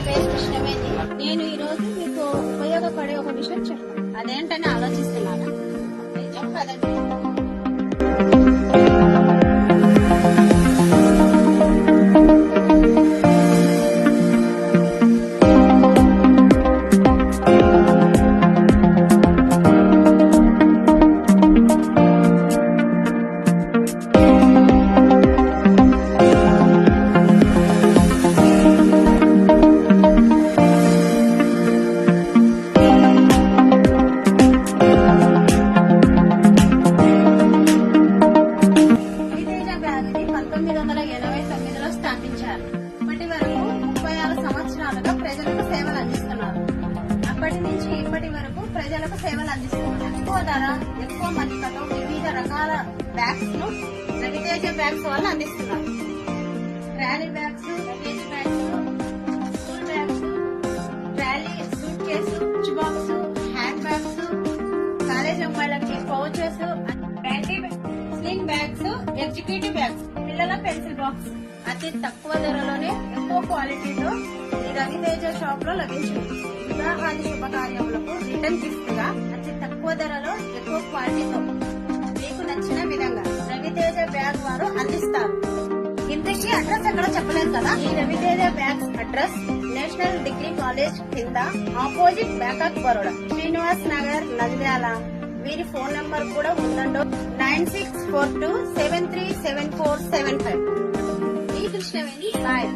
పేరు కృష్ణవేణి. నేను ఈ రోజు మీకు ఉపయోగపడే ఒక విషయం చెప్పాను. అదేంటని ఆలోచిస్తున్నాను. నిజం కదండి. స్థాపించారు. ఇప్పటి వరకు 36 సంవత్సరాలుగా ప్రజలకు సేవలు అందిస్తున్నారు. అప్పటి నుంచి ఇప్పటి వరకు ప్రజలకు సేవలు అందిస్తున్నారు. ఎక్కువ ధర, ఎక్కువ మన్నికతో వివిధ రకాల బ్యాగ్స్ ను రవితేజ బ్యాగ్స్ వాళ్ళు అందిస్తున్నారు. Trolley bags, luggage bags, school bags, trolley, suitcase, lunch box, hand bags, college అమ్మాయిలకి pouches, sling bags, executive bags, పిల్లల పెన్సిల్ బాక్స్ అతి తక్కువ ధరలోనే ఎక్కువ క్వాలిటీతో ఈ రవితేజ షాప్ లో లభించింది. వివాహాది శుభకార్యములకు రిటర్న్ గిఫ్ట్ గా అతి తక్కువ ధరలో ఎక్కువ క్వాలిటీతో మీకు నచ్చిన విధంగా రవితేజ బ్యాగ్ వారు అందిస్తారు. ఇంతకీ అడ్రస్ ఎక్కడ చెప్పలేదు కదా. ఈ Raviteja bags address national degree college కింద opposite Bank of Baroda, Srinivas Nagar, Nandyal. వీరి ఫోన్ నంబర్ కూడా ఉందండో 9642737475. కృష్ణవేణి. బాయ్.